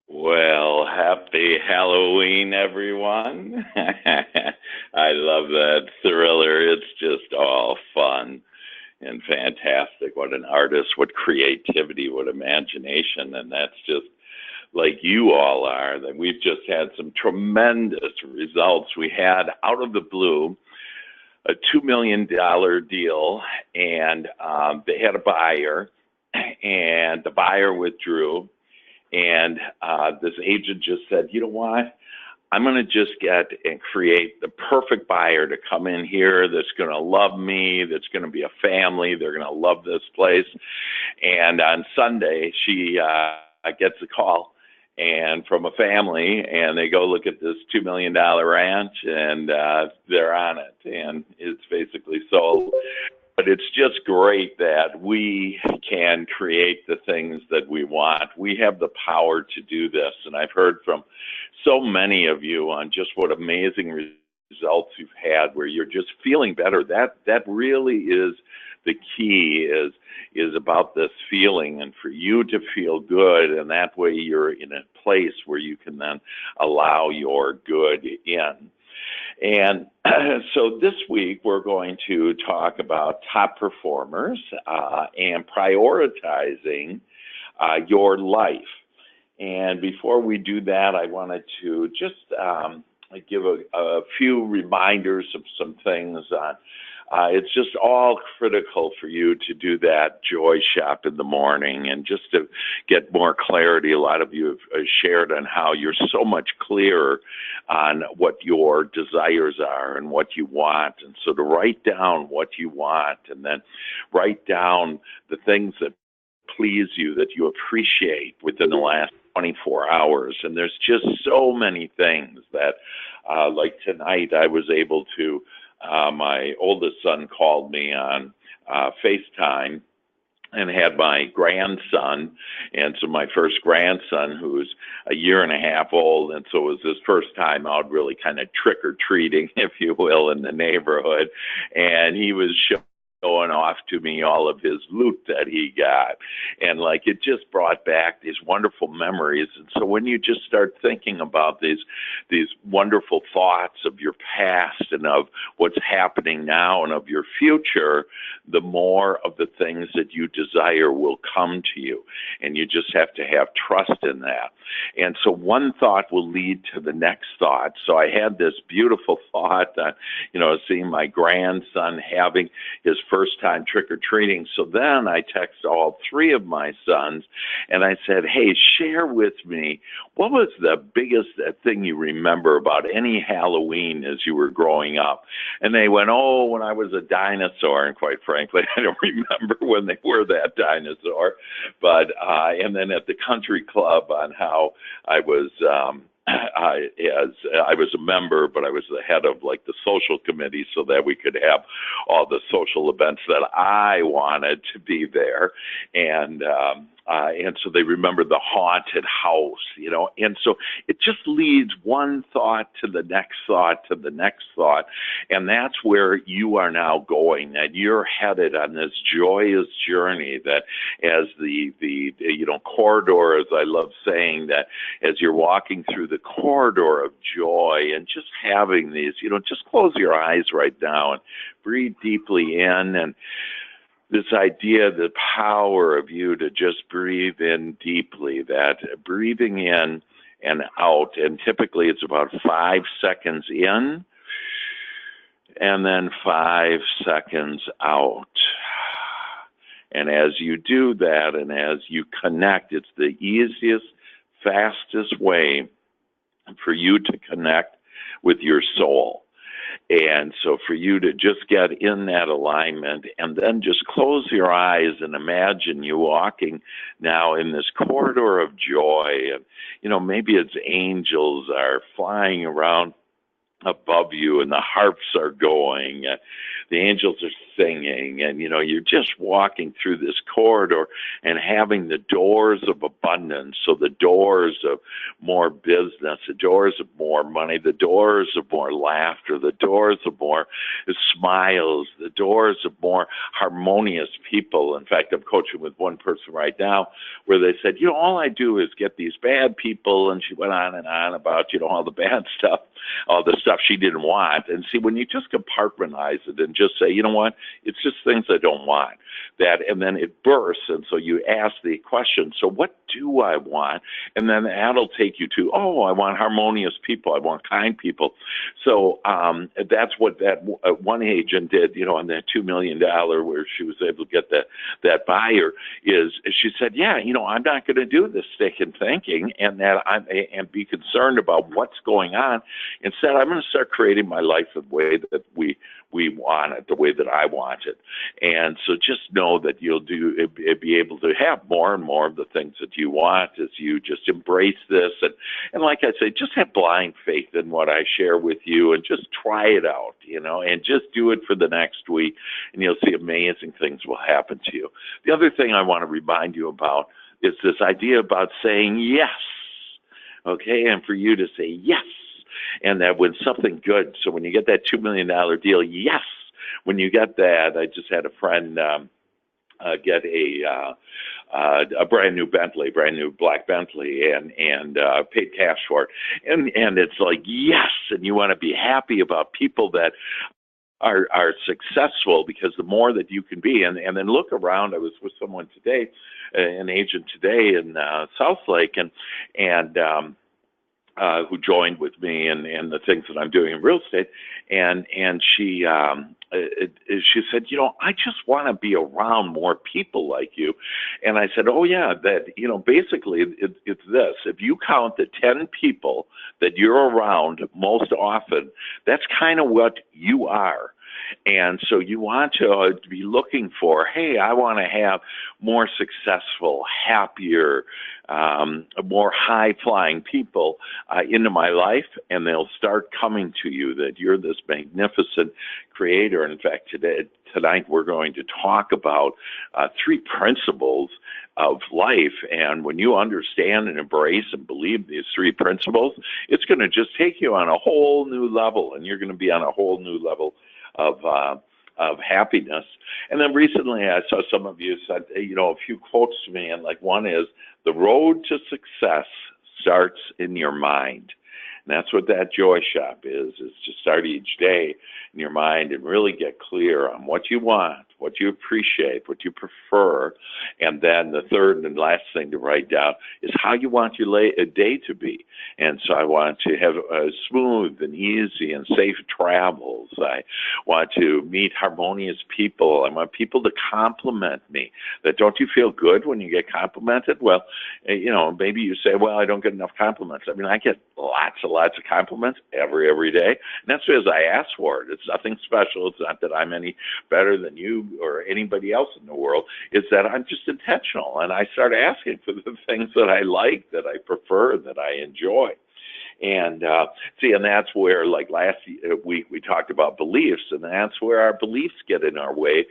Well, happy Halloween, everyone. I love that thriller. It's just all fun and fantastic. What an artist, what creativity, what imagination. And that's just like you all are. That we've just had some tremendous results. We had out of the blue a $2 million deal, and they had a buyer, and the buyer withdrew. And this agent just said, you know what? I'm going to just get and create the perfect buyer to come in here that's going to love me, that's going to be a family, they're going to love this place. And on Sunday, she gets a call and from a family, and they go look at this $2 million ranch, and they're on it, and it's basically sold. But it's just great that we can create the things that we want. We have the power to do this. And I've heard from so many of you on just what amazing results you've had where you're just feeling better. That really is the key is about this feeling, and for you to feel good, and that way you're in a place where you can then allow your good in. And so this week we're going to talk about top performers and prioritizing your life. And before we do that, I wanted to just give a few reminders of some things on. It's just all critical for you to do that joy shop in the morning and just to get more clarity. A lot of you have shared on how you're so much clearer on what your desires are and what you want. And so to write down what you want and then write down the things that please you, that you appreciate within the last 24 hours. And there's just so many things that, like tonight, I was able to my oldest son called me on FaceTime and had my grandson, and so my first grandson, who's a year and a half old, and so it was his first time out really kind of trick-or-treating, if you will, in the neighborhood, and he was showing off to me all of his loot that he got. And like it just brought back these wonderful memories. And so when you just start thinking about these wonderful thoughts of your past and of what's happening now and of your future, the more of the things that you desire will come to you. And you just have to have trust in that. And so one thought will lead to the next thought. So I had this beautiful thought on, seeing my grandson having his first time trick-or-treating. So then I texted all three of my sons and I said, hey, share with me, what was the biggest thing you remember about any Halloween as you were growing up? And they went, oh, when I was a dinosaur. And quite frankly, I don't remember when they were that dinosaur. But, and then at the country club on how I was, I was a member, but I was the head of like the social committee so that we could have all the social events that I wanted to be there. And so they remember the haunted house, and so it just leads one thought to the next thought to the next thought. And that's where you are now going, that you're headed on this joyous journey that as the corridor, as I love saying, that as you're walking through the corridor of joy and just having these, just close your eyes right now and breathe deeply in. And this idea, the power of you to just breathe in deeply, that breathing in and out, and typically it's about 5 seconds in and then 5 seconds out. And as you do that and as you connect, it's the easiest, fastest way for you to connect with your soul. And so for you to just get in that alignment and then just close your eyes and imagine you walking now in this corridor of joy. And, maybe it's angels are flying around above you, and the harps are going, the angels are singing, and you're just walking through this corridor and having the doors of abundance. So the doors of more business, the doors of more money, the doors of more laughter, the doors of more smiles, the doors of more harmonious people. In fact, I'm coaching with one person right now where they said, all I do is get these bad people, and she went on and on about, all the bad stuff, all the stuff she didn't want. And see, when you just compartmentalize it and just say, what, it's just things I don't want, and then it bursts. And so you ask the question, so what do I want? And then that'll take you to, I want harmonious people. I want kind people. So that's what that one agent did, on that $2 million where she was able to get that buyer, is she said, I'm not going to do this stinking thinking and and be concerned about what's going on. Instead, I'm going to start creating my life the way that we want it, the way that I want it. And so just know that you'll be able to have more and more of the things that you want as you just embrace this. And like I say, just have blind faith in what I share with you and just try it out, and just do it for the next week, and you'll see amazing things will happen to you. The other thing I want to remind you about is this idea about saying yes, okay? And for you to say yes. And that when something good, so when you get that $2 million deal, yes. When you get that, I just had a friend get a brand new black Bentley, and paid cash for it, and it's like yes, and you want to be happy about people that are successful, because the more that you can be, and then look around. I was with someone today, an agent today in Southlake, and who joined with me and the things that I'm doing in real estate. And she said, I just want to be around more people like you. And I said, oh yeah, that, basically it's this. If you count the 10 people that you're around most often, that's kind of what you are. And so you want to be looking for, hey, I want to have more successful, happier, more high-flying people into my life, and they'll start coming to you, that you're this magnificent creator. In fact, tonight we're going to talk about 3 principles of life. And when you understand and embrace and believe these 3 principles, it's going to just take you on a whole new level, and you're going to be on a whole new level of happiness. And then recently I saw some of you said, a few quotes to me, and like one is, the road to success starts in your mind. And that's what that Joy Shop is to start each day in your mind and really get clear on what you want, what you appreciate, what you prefer. And then the third and last thing to write down is how you want your day to be. And so I want to have smooth and easy and safe travels. I want to meet harmonious people. I want people to compliment me. That, don't you feel good when you get complimented? Well, maybe you say, well, I don't get enough compliments. I mean, I get lots of compliments every day. And that's because I ask for it. It's nothing special. It's not that I'm any better than you or anybody else in the world. It's that I'm just intentional. And I start asking for the things that I like, that I prefer, that I enjoy. And and that's where, like last week, we talked about beliefs, and that's where our beliefs get in our way,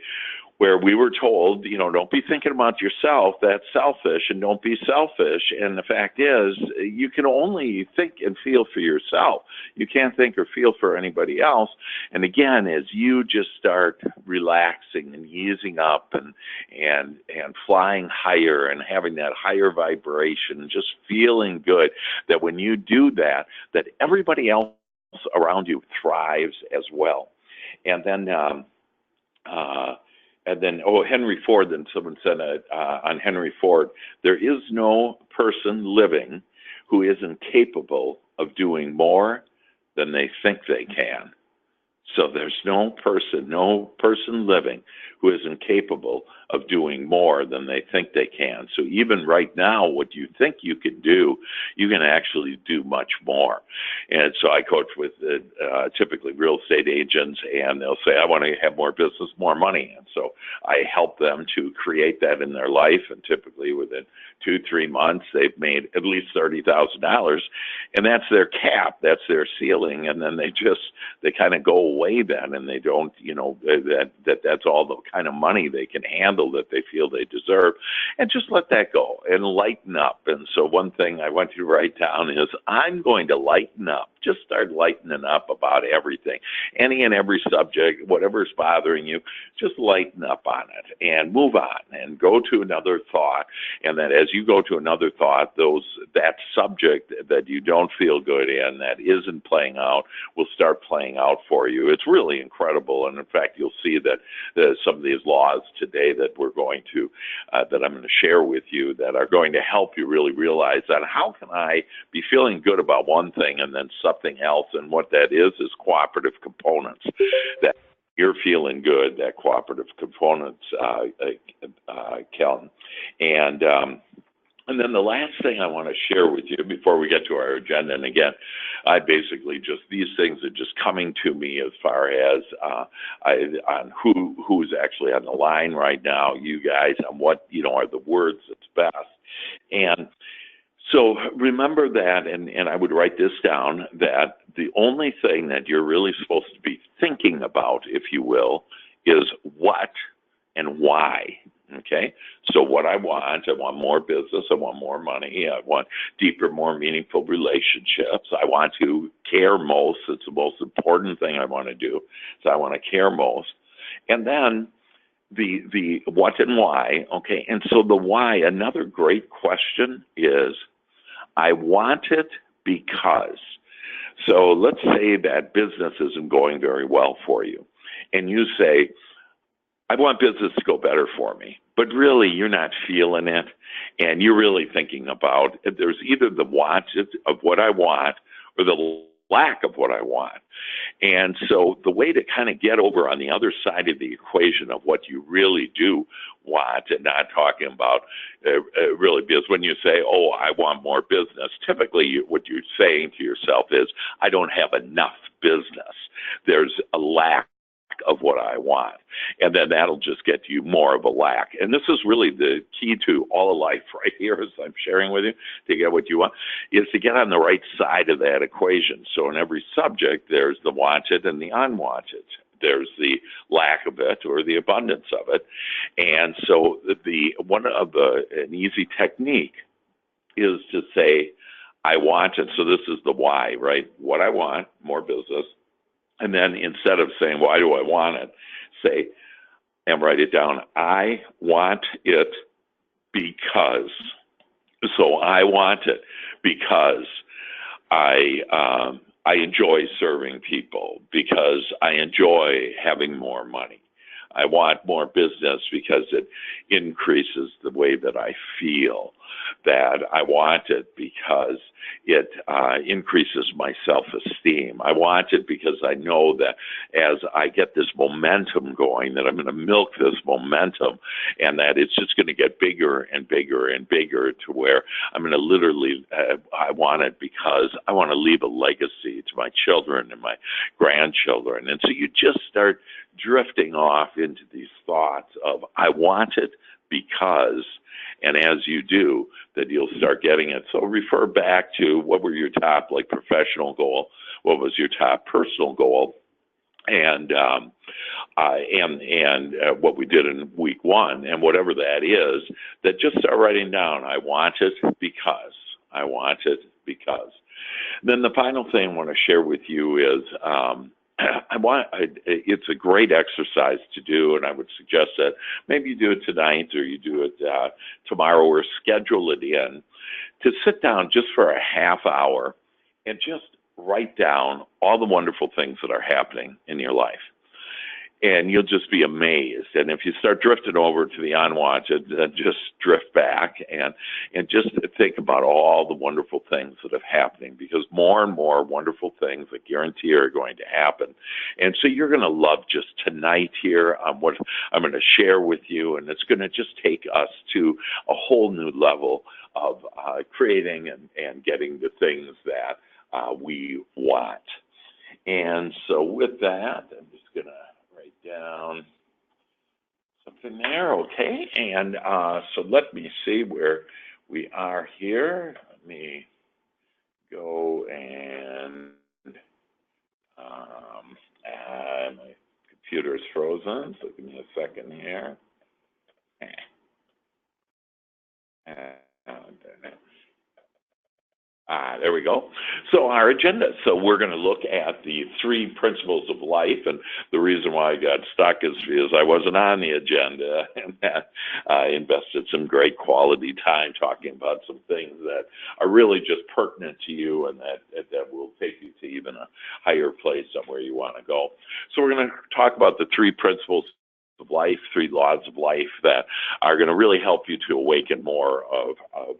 where we were told, don't be thinking about yourself, that's selfish, and don't be selfish. And the fact is, you can only think and feel for yourself. You can't think or feel for anybody else. And again, as you just start relaxing and easing up and flying higher and having that higher vibration, just feeling good, that when you do that, that everybody else around you thrives as well. And then, Henry Ford, then someone said on Henry Ford, there is no person living who isn't capable of doing more than they think they can. So there's no person living who isn't capable of doing more than they think they can. So even right now, what you think you can do, you can actually do much more. And so I coach with typically real estate agents, and they'll say, I want to have more business, more money. And so I help them to create that in their life. And typically within 2-3 months, they've made at least $30,000. And that's their cap, that's their ceiling. And then they kind of go away then, and they don't, that's all the kind of money they can handle that they feel they deserve, and just let that go and lighten up. And so one thing I want you to write down is, I'm going to lighten up. Just start lightening up about everything, any and every subject, whatever's bothering you, just lighten up on it and move on and go to another thought. And that as you go to another thought, that subject that you don't feel good in, that isn't playing out, will start playing out for you. It's really incredible. And in fact, you'll see that some of these laws today that we're going to, that I'm going to share with you, that are going to help you really realize that how can I be feeling good about one thing and then something else? And what that is cooperative components. That you're feeling good, that cooperative components, Kelton. And then the last thing I want to share with you before we get to our agenda, and again, I basically these things are just coming to me as far as on who's actually on the line right now, you guys, on what, are the words that's best. And so remember that, and I would write this down, that the only thing that you're really supposed to be thinking about, if you will, is what and why. Okay, so what I want more business, I want more money, I want deeper, more meaningful relationships, I want to care most, it's the most important thing I want to do, so I want to care most. And then the what and why, okay, and so the why, another great question is, I want it because. So let's say that business isn't going very well for you, and you say, I want business to go better for me, but really you're not feeling it, and you're really thinking about, there's either the want of what I want or the lack of what I want. And so the way to kind of get over on the other side of the equation of what you really do want, and not talking about really, because when you say, oh, I want more business, typically what you're saying to yourself is, I don't have enough business. There's a lack of what I want. And then that'll just get you more of a lack. And this is really the key to all of life right here, as I'm sharing with you, to get what you want, is to get on the right side of that equation. So in every subject, there's the wanted and the unwanted. There's the lack of it or the abundance of it. And so an easy technique is to say, I want it. So this is the why, right? What I want, more business. And then instead of saying, why do I want it, say, and write it down, I want it because. So I want it because I enjoy serving people, because I enjoy having more money. I want more business because it increases the way that I feel. That I want it because it increases my self-esteem. I want it because I know that as I get this momentum going, that I'm going to milk this momentum, and that it's just going to get bigger and bigger and bigger, to where I'm going to literally, I want it because I want to leave a legacy to my children and my grandchildren. And so you just start drifting off into these thoughts of, I want it because, and as you do, that you'll start getting it. So refer back to, what were your top professional goal? What was your top personal goal? And what we did in week 1, and whatever that is, that just start writing down, I want it because. I want it because. Then the final thing I want to share with you is, it's a great exercise to do, and I would suggest that maybe you do it tonight or you do it tomorrow, or schedule it in, to sit down just for a half hour and just write down all the wonderful things that are happening in your life. and you'll just be amazed. And if you start drifting over to the unwanted, then just drift back and just think about all the wonderful things that are happening, because more and more wonderful things, I guarantee, are going to happen. And so you're going to love just tonight here what I'm going to share with you, and it's going to just take us to a whole new level of creating and getting the things that we want. And so with that, I'm just going to write down something there, okay? And so let me see where we are here. Let me go and my computer's frozen, so give me a second here. There we go. So our agenda. So we're going to look at the 3 principles of life, and the reason why I got stuck is because I wasn't on the agenda, and that I invested some great quality time talking about some things that are really just pertinent to you, and that will take you to even a higher place of where you want to go. So we're going to talk about the 3 principles of life, 3 laws of life that are going to really help you to awaken more of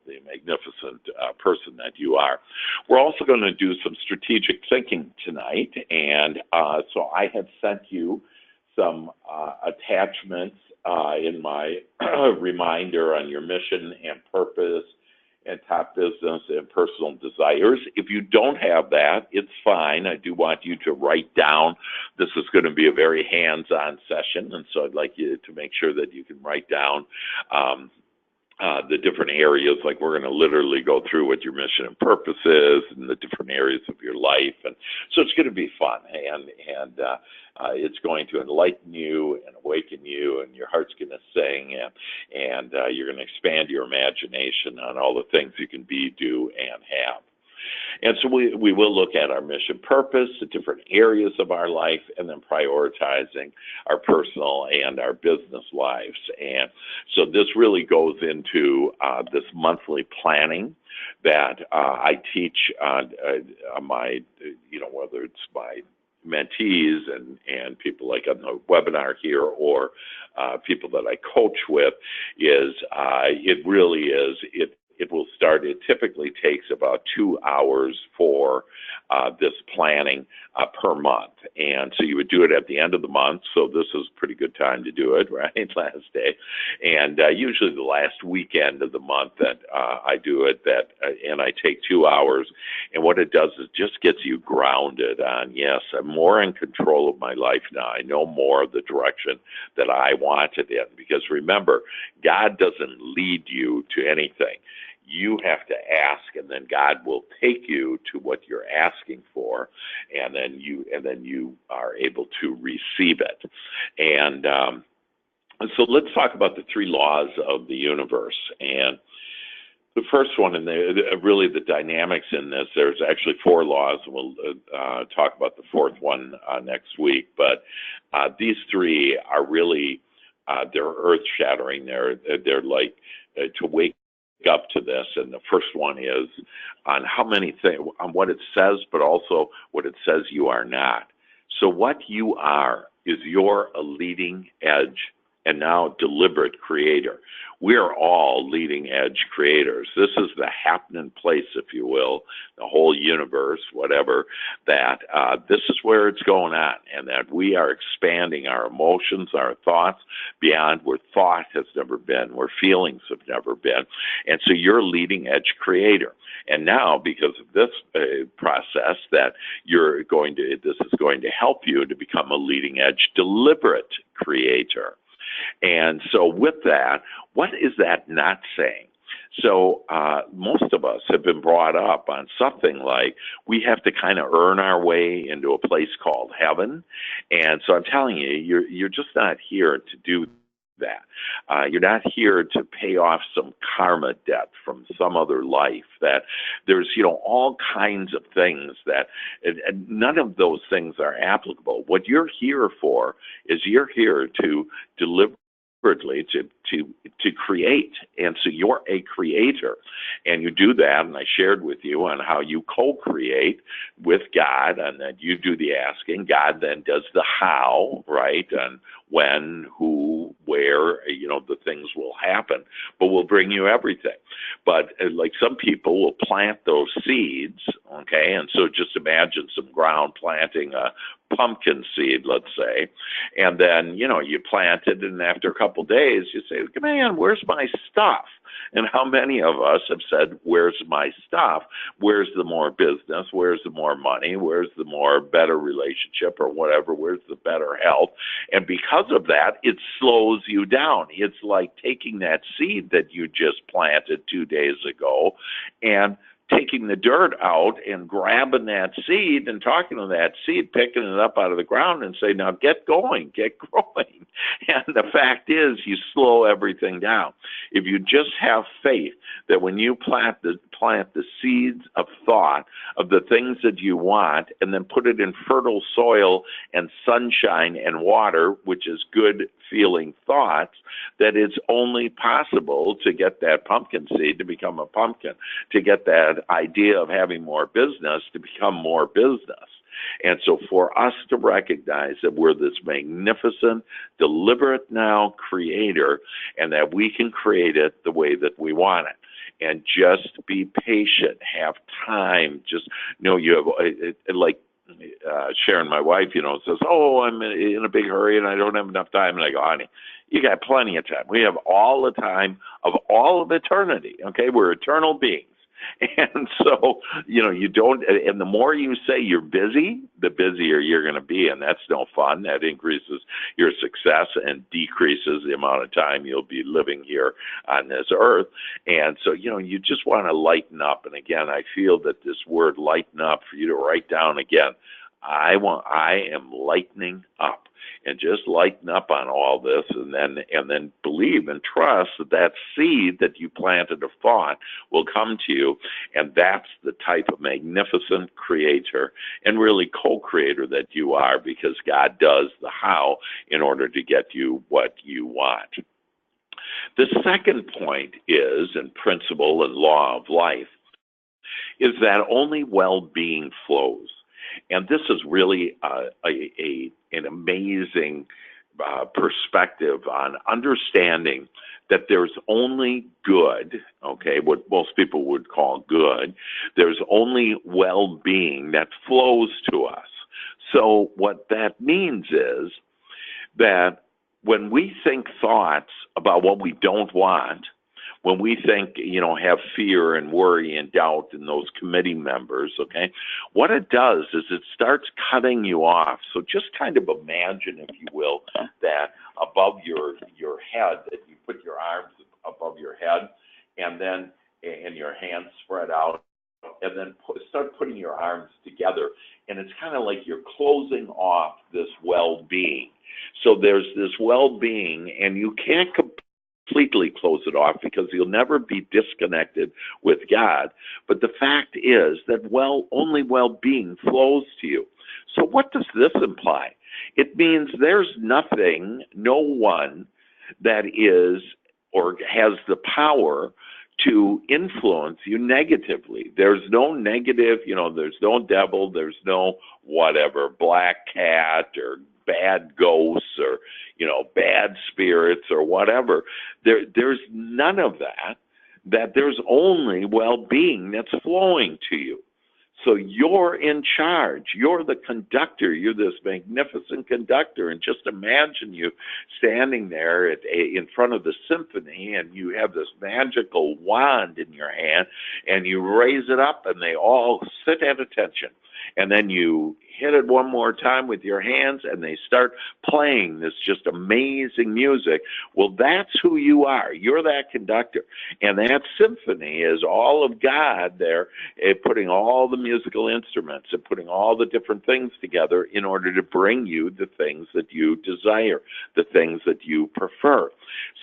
the magnificent person that you are. We're also going to do some strategic thinking tonight, and so I have sent you some attachments in my reminder on your mission and purpose and top business and personal desires. If you don't have that, it's fine. I do want you to write down. This is going to be a very hands-on session, and so I'd like you to make sure that you can write down the different areas. Like, we're going to literally go through what your mission and purpose is and the different areas of your life, and so it's going to be fun, and it's going to enlighten you and awaken you, and your heart's going to sing, and you're going to expand your imagination on all the things you can be, do, and have. And so we will look at our mission purpose, the different areas of our life, and then prioritizing our personal and our business lives. And so this really goes into this monthly planning that I teach on my, whether it's my mentees and people like on the webinar here, or people that I coach with, is it really is, it will start, it typically takes about 2 hours for this planning per month. And so you would do it at the end of the month. So this is a pretty good time to do it, right? Last day. And usually the last weekend of the month that I do it, and I take 2 hours. And what it does is just gets you grounded on, yes, I'm more in control of my life now. I know more of the direction that I want it in. Because remember, God doesn't lead you to anything. You have to ask, and then God will take you to what you're asking for, and then you are able to receive it. And so let's talk about the 3 laws of the universe. And the first one, and really the dynamics in this, there's actually 4 laws, and we'll talk about the 4th one next week. But these 3 are really, they're earth-shattering. They're like to wake up to this. And the first one is on how many things, on what it says, but also what it says you are not. So what you are is you're a leading edge and now deliberate creator. We are all leading edge creators. This is the happening place, if you will, the whole universe, whatever, that this is where it's going on, and that we are expanding our emotions, our thoughts beyond where thought has never been, where feelings have never been. And so you're a leading edge creator. And now, because of this process, that this is going to help you to become a leading edge deliberate creator. And so with that, what is that not saying? So most of us have been brought up on something like we have to kind of earn our way into a place called heaven. And so I'm telling you, you're just not here to do that. You're not here to pay off some karma debt from some other life. That there's, all kinds of things that, and none of those things are applicable. What you're here for is you're here to deliver deliberately to create. And so you're a creator, and you do that. And I shared with you on how you co-create with God, and that you do the asking. God then does the how, right? And when, who, where, the things will happen, but we'll bring you everything. But like some people will plant those seeds, okay? And so just imagine some ground planting a pumpkin seed, let's say, and then, you plant it, and after a couple of days, you say, man, where's my stuff? And how many of us have said, where's my stuff? Where's the more business? Where's the more money? Where's the more better relationship or whatever? Where's the better health? And because of that, it slows you down. It's like taking that seed that you just planted 2 days ago and taking the dirt out and grabbing that seed and talking to that seed, picking it up out of the ground and say, now get going, get growing. And the fact is, you slow everything down. If you just have faith that when you plant the seeds of thought of the things that you want, and then put it in fertile soil and sunshine and water, which is good feeling thoughts, that it's only possible to get that pumpkin seed to become a pumpkin, to get that idea of having more business to become more business. And so for us to recognize that we're this magnificent, deliberate now creator, and that we can create it the way that we want it. And just be patient, have time, just you have, like Sharon, my wife, says, oh, I'm in a big hurry and I don't have enough time. And I go, honey, you got plenty of time. We have all the time of all of eternity, okay? We're eternal beings. And so, you don't, and the more you say you're busy, the busier you're going to be. And that's no fun. That increases your success and decreases the amount of time you'll be living here on this earth. And so, you just want to lighten up. And again, I feel that this word lighten up, for you to write down again, I am lightening up. And just lighten up on all this, and then believe and trust that seed that you planted of thought will come to you, and that's the type of magnificent creator and really co-creator that you are, because God does the how in order to get you what you want. The second point is, and principle and law of life, is that only well-being flows. And this is really an amazing perspective on understanding that there's only good, okay, what most people would call good. There's only well-being that flows to us. So what that means is that when we think thoughts about what we don't want, when we think, have fear and worry and doubt in those committee members, okay, what it does is it starts cutting you off. So just kind of imagine, if you will, that above your head, that you put your arms above your head and your hands spread out, and then start putting your arms together. And it's kind of like you're closing off this well-being. So there's this well-being, and you can't completely close it off because you'll never be disconnected with God. But the fact is that only well-being flows to you. So what does this imply? It means there's nothing, no one that is or has the power to influence you negatively. There's no negative, there's no devil, there's no whatever, black cat or bad ghosts or, bad spirits or whatever. There's none of that there's only well-being that's flowing to you. So you're in charge. You're the conductor. You're this magnificent conductor. And just imagine you standing there in front of the symphony, and you have this magical wand in your hand, and you raise it up, and they all sit at attention. And then you hit it one more time with your hands, and they start playing this just amazing music. Well, that's who you are. You're that conductor. And that symphony is all of God there, putting all the musical instruments and putting all the different things together in order to bring you the things that you desire, the things that you prefer.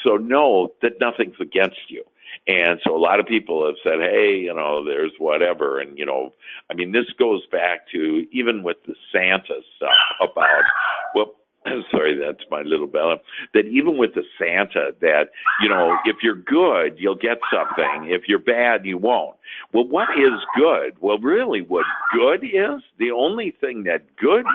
So know that nothing's against you. And so a lot of people have said, hey, there's whatever. And, this goes back to even with the Santa stuff about, well, sorry, that's my little Bella, that even with the Santa, that, if you're good, you'll get something. If you're bad, you won't. Well, what is good? Well, really, what good is, the only thing that good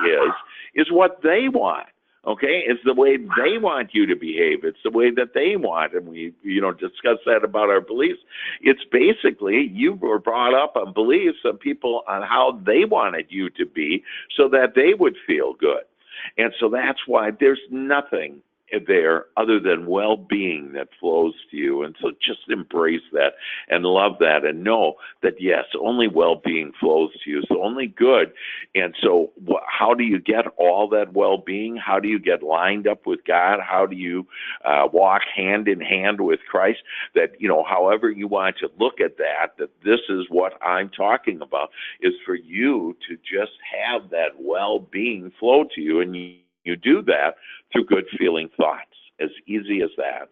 is what they want. Okay, it's the way they want you to behave. It's the way that they want, and we, discuss that about our beliefs. It's basically you were brought up on beliefs of people on how they wanted you to be, so that they would feel good. And so that's why there's nothing there other than well-being that flows to you. And so just embrace that and love that and know that, yes, only well-being flows to you. So only good. And so how do you get all that well-being? How do you get lined up with God? How do you walk hand in hand with Christ? That, however you want to look at that this is what I'm talking about, is for you to just have that well-being flow to you. And you do that through good feeling thoughts, as easy as that.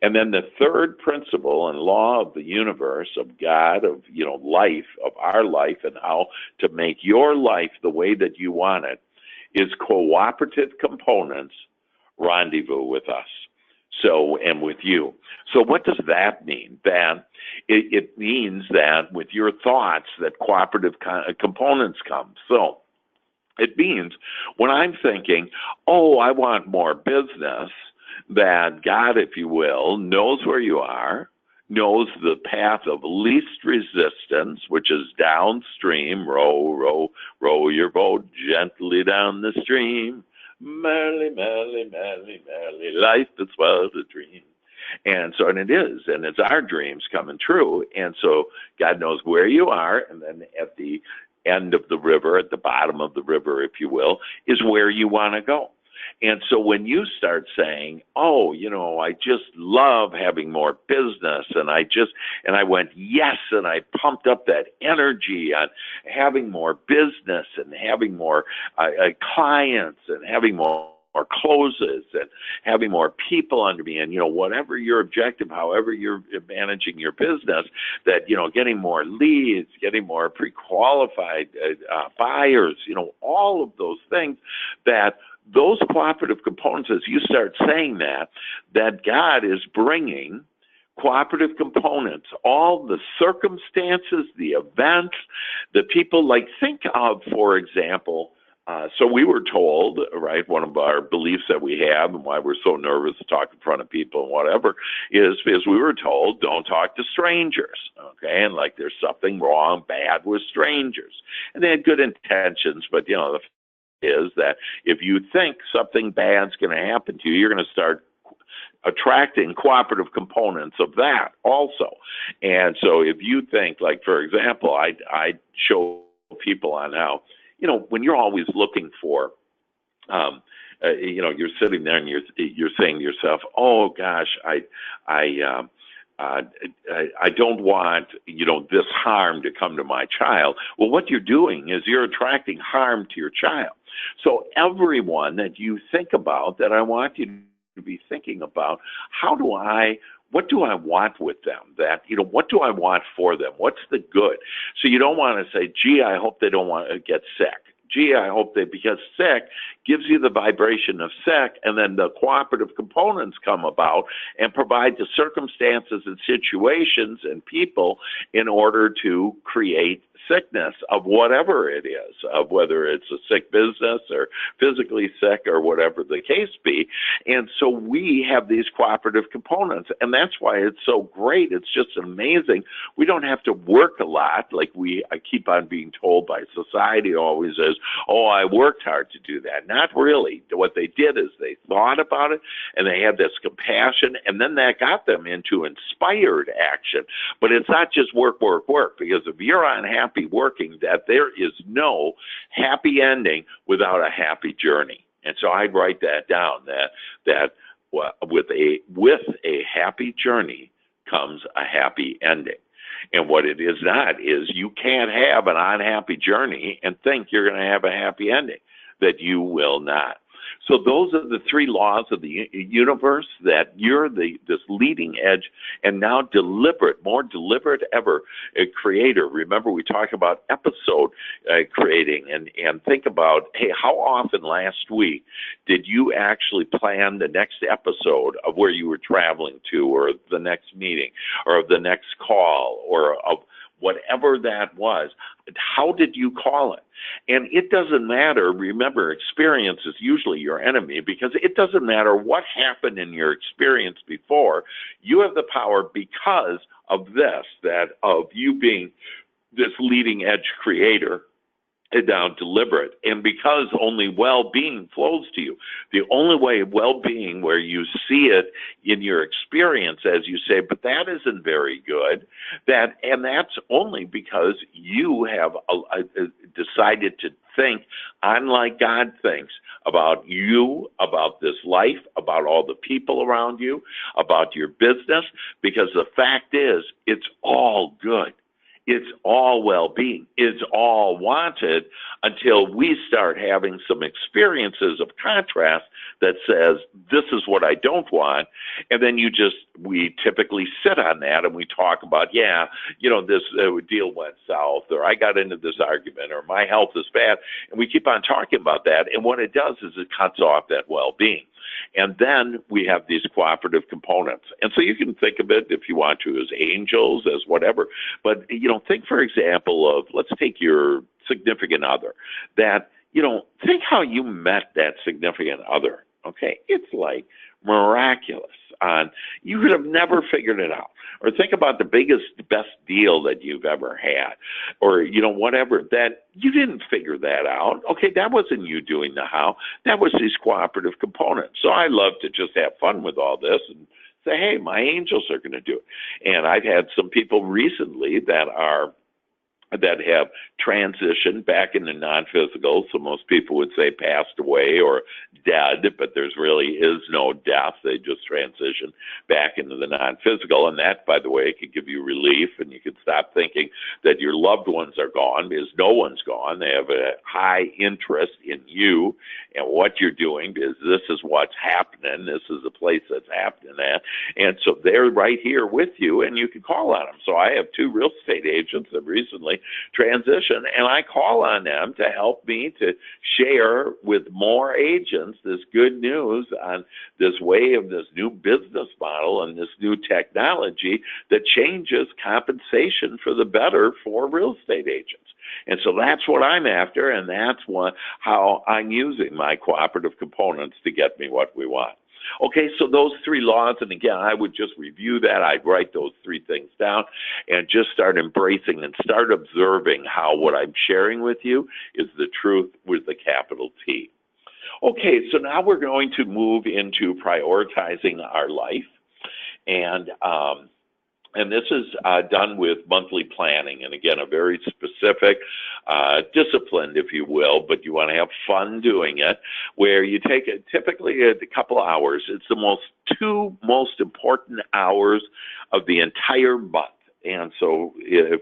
And then the third principle and law of the universe, of God, of life, of our life, and how to make your life the way that you want it, is cooperative components rendezvous with us. So, and with you. So what does that mean? That it means that with your thoughts that cooperative components come. So it means when I'm thinking, I want more business, that God, if you will, knows where you are, knows the path of least resistance, which is downstream. Row, row, row your boat gently down the stream. Merrily, merrily, merrily, merrily, life is well a dream. And so, and it is, and it's our dreams coming true. And so God knows where you are, and then at the end of the river, at the bottom of the river, if you will, is where you want to go. And so when you start saying, I just love having more business, and I went, yes, and I pumped up that energy on having more business and having more clients and having more closes and having more people under me, and whatever your objective, however you're managing your business, that getting more leads, getting more pre-qualified buyers, all of those things, that those cooperative components, as you start saying that God is bringing cooperative components, all the circumstances, the events, the people, like think of, for example, so we were told, right, one of our beliefs that we have and why we're so nervous to talk in front of people and whatever is because we were told don't talk to strangers, okay, and like there's something wrong, bad with strangers. And they had good intentions, but, the is that if you think something bad's going to happen to you, you're going to start attracting cooperative components of that also. And so if you think, like, for example, I show people on how, when you're always looking for, you're sitting there and you're saying to yourself, oh gosh, I don't want, this harm to come to my child. Well, what you're doing is you're attracting harm to your child. So everyone that you think about, that I want you to be thinking about, what do I want with them? That, what do I want for them? What's the good? So you don't want to say, gee, I hope they don't want to get sick. Gee, I hope because sick gives you the vibration of sick, and then the cooperative components come about and provide the circumstances and situations and people in order to create sickness of whatever it is, of whether it's a sick business or physically sick or whatever the case be. And so we have these cooperative components, and that's why it's so great. It's just amazing. We don't have to work a lot like I keep on being told by society always is, I worked hard to do that. Not really. What they did is they thought about it, and they had this compassion, and then that got them into inspired action. But it's not just work, work, work, because if you're unhappy working, that there is no happy ending without a happy journey. And so I'd write that down, that with a happy journey comes a happy ending. And what it is not is you can't have an unhappy journey and think you're going to have a happy ending, that you will not. So those are the three laws of the universe, that you're this leading edge and now more deliberate ever creator. Remember, we talked about episode creating, and think about, hey, how often last week did you actually plan the next episode of where you were traveling to, or the next meeting, or of the next call, or of whatever that was? How did you call it? And it doesn't matter. Remember, experience is usually your enemy, because it doesn't matter what happened in your experience before. You have the power, because of this, that of you being this leading edge creator, and now deliberate, and because only well-being flows to you. The only way of well-being, where you see it in your experience, as you say, but that isn't very good, and that's only because you have decided to think unlike God thinks about you, about this life, about all the people around you, about your business, because the fact is, it's all good. It's all well-being. It's all wanted, until we start having some experiences of contrast that says, this is what I don't want. And then we typically sit on that and we talk about, this deal went south, or I got into this argument, or my health is bad. And we keep on talking about that. And what it does is it cuts off that well-being. And then we have these cooperative components. And so you can think of it, if you want to, as angels, as whatever. But, think, for example, of, let's take your significant other, that, think how you met that significant other. Okay. It's like miraculous. You could have never figured it out. Or think about the best deal that you've ever had, or, whatever, that you didn't figure that out. Okay, that wasn't you doing the how. That was these cooperative components. So I love to just have fun with all this and say, hey, my angels are going to do it. And I've had some people recently that have transitioned back into non-physical. So most people would say passed away or dead, but there's really is no death. They just transition back into the non-physical. And that, by the way, could give you relief, and you could stop thinking that your loved ones are gone, because no one's gone. They have a high interest in you and what you're doing, because this is what's happening. This is the place that's happening at. And so they're right here with you, and you can call on them. So I have 2 real estate agents that recently transition, and I call on them to help me to share with more agents this good news on this way of this new business model and this new technology that changes compensation for the better for real estate agents. And so that's what I'm after, and that's how I'm using my cooperative components to get me what we want. Okay, so those 3 laws, and again, I would just review that. I'd write those 3 things down and just start embracing and start observing how what I'm sharing with you is the truth with the capital T. Okay, so now we're going to move into prioritizing our life. And this is done with monthly planning. And again, a very specific, disciplined, if you will, but you want to have fun doing it, where you take typically a couple hours. It's the 2 most important hours of the entire month. And so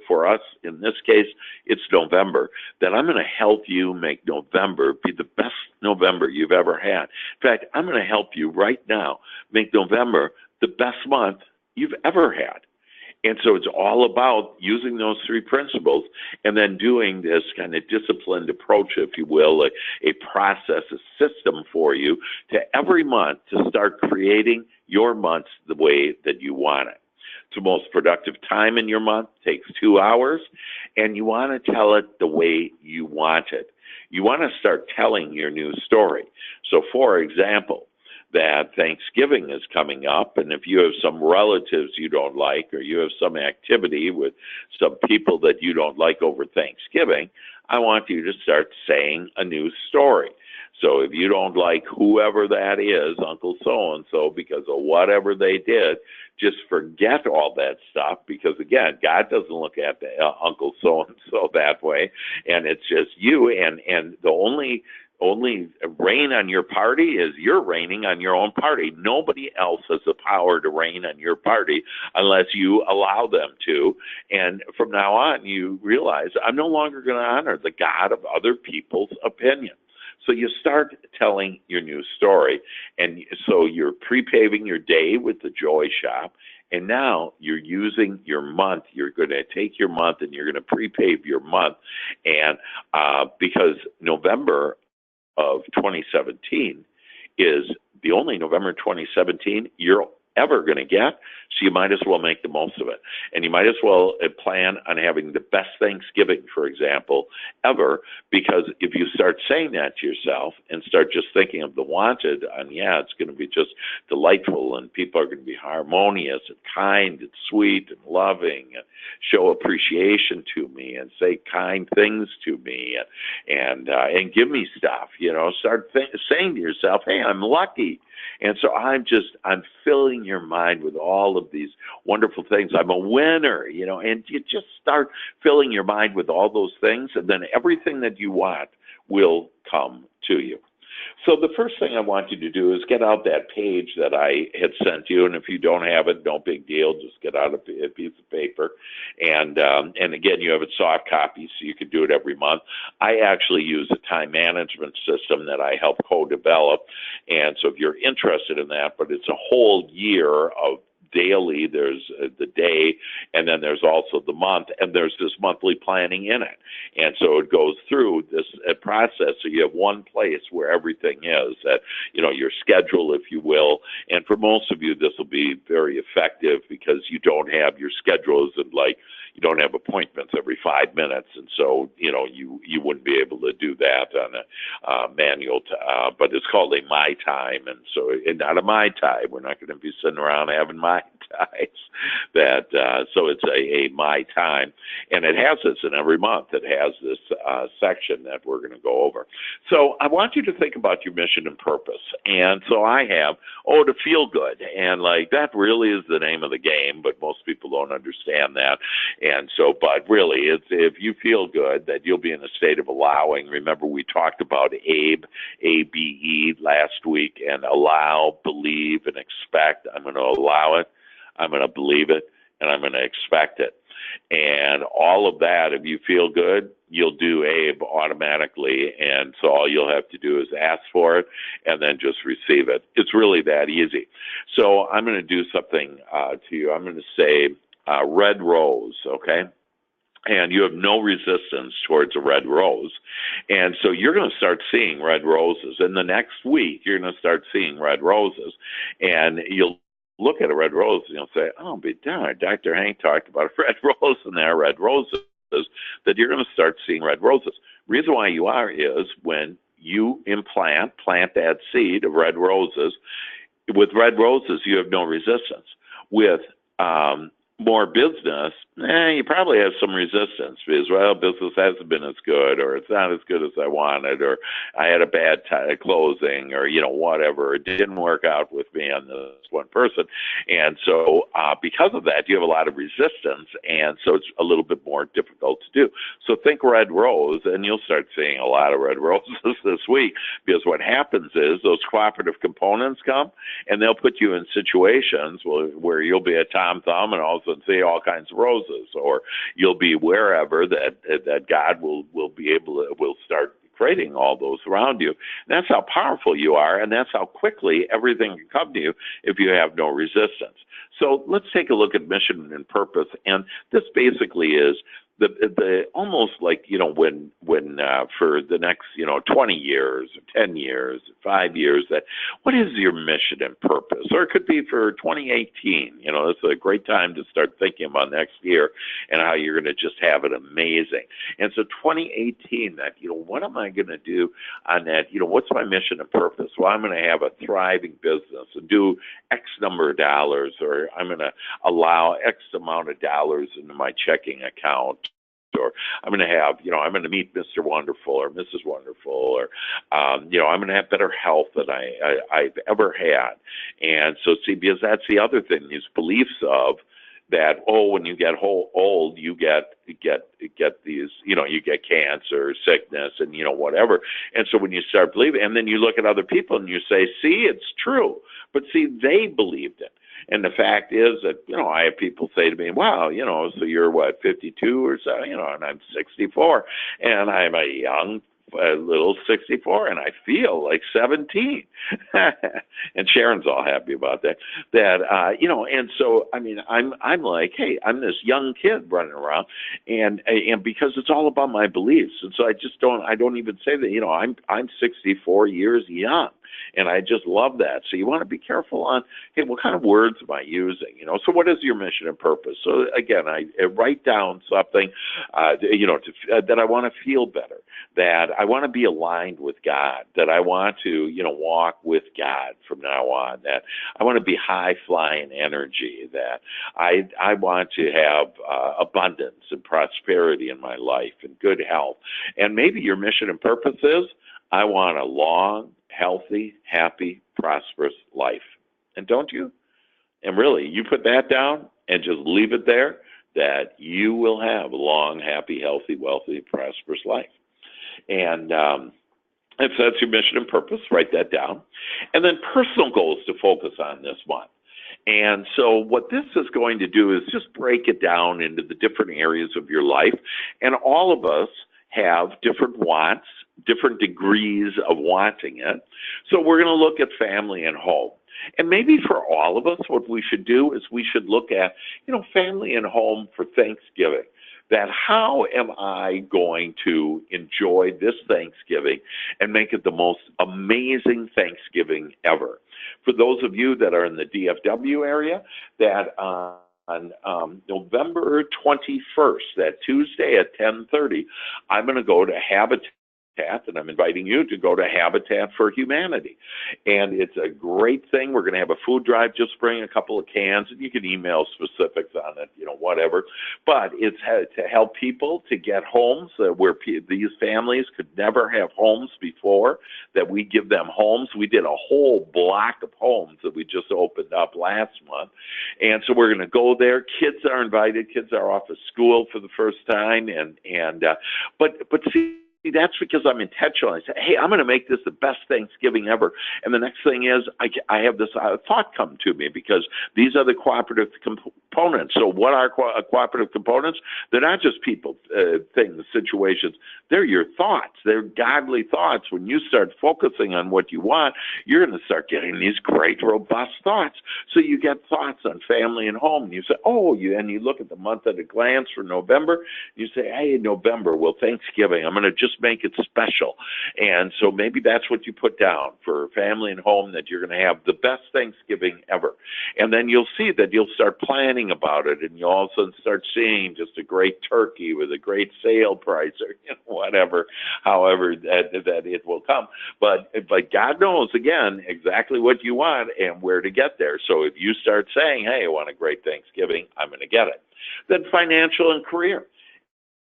for us, in this case, it's November. Then I'm going to help you make November be the best November you've ever had. In fact, I'm going to help you right now make November the best month you've ever had. And so it's all about using those 3 principles and then doing this kind of disciplined approach, if you will, a process, a system for you to every month to start creating your months the way that you want it. The most productive time in your month takes 2 hours, and you want to tell it the way you want it. You want to start telling your new story. So, for example, that Thanksgiving is coming up, and if you have some relatives you don't like, or you have some activity with some people that you don't like over Thanksgiving, I want you to start saying a new story. So if you don't like whoever that is, Uncle so-and-so, because of whatever they did, just forget all that stuff, because, again, God doesn't look at the Uncle so-and-so that way, and it's just you, and the only rain on your party is you're raining on your own party. Nobody else has the power to rain on your party unless you allow them to. And from now on, you realize I'm no longer going to honor the God of other people's opinion. So you start telling your new story. And so you're pre-paving your day with the Joy Shop. And now you're using your month. You're going to take your month and you're going to pre-pave your month. And because November of 2017 is the only November 2017 you're ever going to get, so you might as well make the most of it. And you might as well plan on having the best Thanksgiving, for example, ever, because if you start saying that to yourself and start just thinking of the wanted, and yeah, it's going to be just delightful, and people are going to be harmonious and kind and sweet and loving and show appreciation to me and say kind things to me and give me stuff, start saying to yourself, hey, I'm lucky. And so I'm filling your mind with all of these wonderful things. I'm a winner, and you just start filling your mind with all those things, and then everything that you want will come to you. So the first thing I want you to do is get out that page that I had sent you, and if you don't have it, no big deal. Just get out a piece of paper, and again, you have a soft copy, so you can do it every month. I actually use a time management system that I help co-develop, and so if you're interested in that, but it's a whole year of daily, there's the day, and then there's also the month, and there's this monthly planning in it. And so it goes through this process. So you have one place where everything is, that, your schedule, if you will. And for most of you, this will be very effective because you don't have your schedules and you don't have appointments every 5 minutes. And so, you wouldn't be able to do that on a manual, but it's called a My Time. And so, not a My Time. We're not going to be sitting around having My Times. So it's a My Time. And it has this in every month. It has this section that we're going to go over. So I want you to think about your mission and purpose. And so I have, to feel good. And that really is the name of the game, but most people don't understand that. And so, but really, it's if you feel good, that you'll be in a state of allowing. Remember, we talked about ABE, ABE last week, and allow, believe, and expect. I'm going to allow it, I'm going to believe it, and I'm going to expect it. And all of that, if you feel good, you'll do ABE automatically. And so all you'll have to do is ask for it and then just receive it. It's really that easy. So I'm going to do something to you. I'm going to say red rose, okay? And you have no resistance towards a red rose. And so you're going to start seeing red roses. In the next week, you're going to start seeing red roses. And you'll look at a red rose and you'll say, oh, be darned, Dr. Hank talked about a red rose, and there are red roses, that you're going to start seeing red roses. Reason why you are is when you plant that seed of red roses. With red roses, you have no resistance. With more business, you probably have some resistance because, well, business hasn't been as good, or it's not as good as I wanted, or I had a bad closing, or, whatever. It didn't work out with me on this one person. And so because of that, you have a lot of resistance, and so it's a little bit more difficult to do. So think red rose, and you'll start seeing a lot of red roses this week, because what happens is those cooperative components come, and they'll put you in situations where you'll be a Tom Thumb and all of a sudden see all kinds of roses, or you'll be wherever that God will start creating all those around you. And that's how powerful you are, and that's how quickly everything can come to you if you have no resistance. So let's take a look at mission and purpose, and this basically is the almost like, when for the next 20 years, 10 years, 5 years, that what is your mission and purpose? Or it could be for 2018. It's a great time to start thinking about next year and how you're going to just have it amazing. And so 2018, that what am I going to do on that? What's my mission and purpose? Well, I'm going to have a thriving business and do X number of dollars, or I'm going to allow X amount of dollars into my checking account, or I'm going to have, I'm going to meet Mr. Wonderful or Mrs. Wonderful, or, I'm going to have better health than I've ever had. And so, see, because that's the other thing, these beliefs of that, when you get old, you get these, you get cancer, sickness, and, whatever. And so when you start believing, and then you look at other people and you say, see, it's true. But see, they believed it. And the fact is that, I have people say to me, wow, so you're what, 52 or so, and I'm 64, and I'm a young a little 64, and I feel like 17. And Sharon's all happy about that. And so I mean, I'm like, hey, I'm this young kid running around, and because it's all about my beliefs, and so I don't even say that. I'm 64 years young. And I just love that. So you want to be careful on, hey, what kind of words am I using? So what is your mission and purpose? So again, I write down something, that I want to feel better, that I want to be aligned with God, that I want to, walk with God from now on, that I want to be high flying energy, that I want to have abundance and prosperity in my life and good health. And maybe your mission and purpose is, I want a long, healthy, happy, prosperous life. And don't you? And really, you put that down and just leave it there, that you will have a long, happy, healthy, wealthy, prosperous life. And if that's your mission and purpose, write that down. And then personal goals to focus on this month. And so what this is going to do is just break it down into the different areas of your life. And all of us have different wants, different degrees of wanting it. So we're going to look at family and home. And maybe for all of us, what we should do is we should look at, family and home for Thanksgiving. That how am I going to enjoy this Thanksgiving and make it the most amazing Thanksgiving ever? For those of you that are in the DFW area, that on November 21st, that Tuesday at 10:30, I'm going to go to Habitat, and I'm inviting you to go to Habitat for Humanity. And it's a great thing. We're going to have a food drive. Just bring a couple of cans, and you can email specifics on it, whatever. But it's to help people to get homes where these families could never have homes before, that we give them homes. We did a whole block of homes that we just opened up last month. And so we're going to go there. Kids are invited. Kids are off of school for the first time. But see, that's because I'm intentional. I say, hey, I'm going to make this the best Thanksgiving ever. And the next thing is I have this thought come to me, because these are the cooperative components. So what are cooperative components? They're not just people, things, situations. They're your thoughts. They're godly thoughts. When you start focusing on what you want, you're going to start getting these great, robust thoughts. So you get thoughts on family and home. And you say, and you look at the month at a glance for November. You say, hey, November, Thanksgiving, I'm going to just make it special. And so maybe that's what you put down for family and home, that you're going to have the best Thanksgiving ever. And then you'll see that you'll start planning about it, and you'll also start seeing just a great turkey with a great sale price, or whatever, however that it will come. But God knows, again, exactly what you want and where to get there. So if you start saying, hey, I want a great Thanksgiving, I'm going to get it. Then financial and career.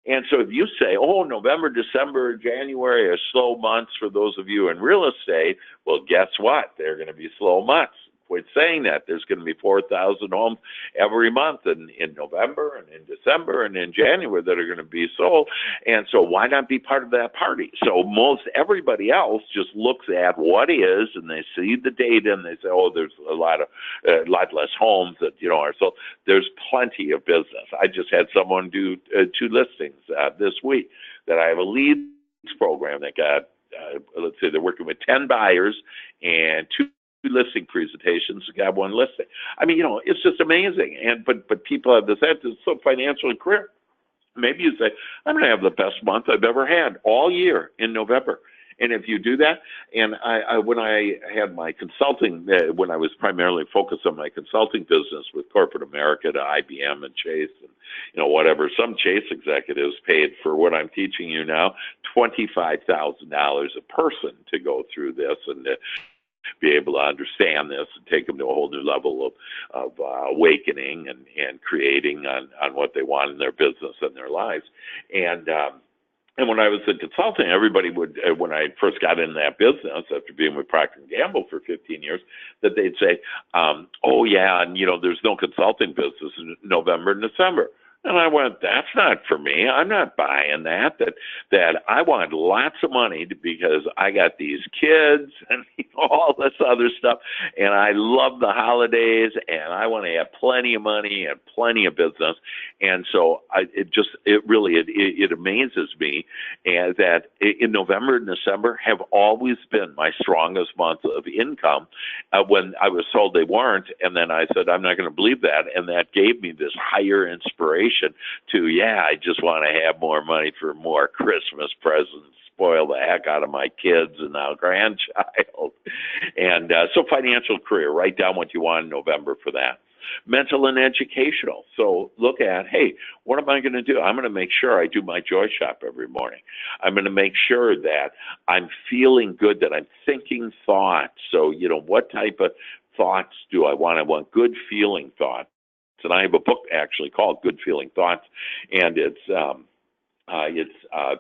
And so if you say, November, December, January are slow months for those of you in real estate, well, guess what? They're going to be slow months. Quit saying that. There's going to be 4,000 homes every month in November and in December and in January that are going to be sold. And so why not be part of that party? So most everybody else just looks at what is, and they see the data, and they say, there's a lot less homes that, are sold. There's plenty of business. I just had someone do 2 listings this week that I have a leads program that got, let's say they're working with 10 buyers and 2 listing presentations, got 1 listing. I mean, it's just amazing. And but people have this attitude, so financial and career. Maybe you say, I'm going to have the best month I've ever had all year in November. And if you do that, and when I had my consulting, when I was primarily focused on my consulting business with corporate America to IBM and Chase and, whatever, some Chase executives paid for what I'm teaching you now, $25,000 a person to go through this and to be able to understand this and take them to a whole new level of awakening and creating on what they want in their business and their lives. And when I was in consulting, everybody would, when I first got in that business after being with Procter & Gamble for 15 years, that they'd say, and there's no consulting business in November and December. And I went, that's not for me. I'm not buying that. That I want lots of money because I got these kids and all this other stuff, and I love the holidays, and I want to have plenty of money and plenty of business. And so it amazes me, and that in November and December have always been my strongest months of income. When I was told they weren't, and then I said I'm not going to believe that, and that gave me this higher inspiration to, I just want to have more money for more Christmas presents, spoil the heck out of my kids and now grandchild. And so financial career, write down what you want in November for that. Mental and educational. So look at, hey, what am I going to do? I'm going to make sure I do my joy shop every morning. I'm going to make sure that I'm feeling good, that I'm thinking thoughts. So, what type of thoughts do I want? I want good feeling thoughts. And I have a book actually called Good Feeling Thoughts, and it's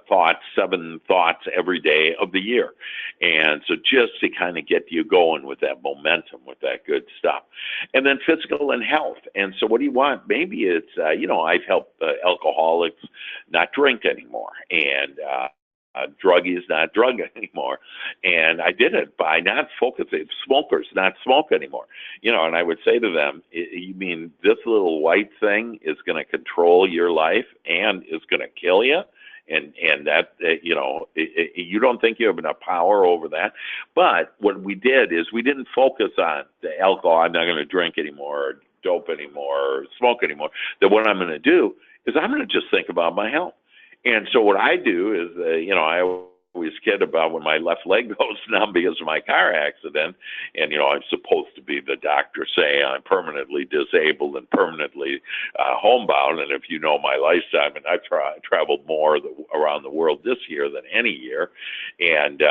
thoughts, 7 thoughts every day of the year. And so just to kind of get you going with that momentum, with that good stuff. And then physical and health. And so what do you want? Maybe it's, I've helped alcoholics not drink anymore, and druggies not drug anymore. And I did it by not focusing, smokers not smoke anymore. And I would say to them, you mean this little white thing is going to control your life and is going to kill you? And that, you don't think you have enough power over that. But what we did is we didn't focus on the alcohol. I'm not going to drink anymore, or dope anymore, or smoke anymore. That what I'm going to do is I'm going to just think about my health. And so what I do is, I always kid about when my left leg goes numb because of my car accident. And, I'm supposed to be the doctor saying I'm permanently disabled and permanently homebound. And if you know my lifestyle, and I've traveled more around the world this year than any year. And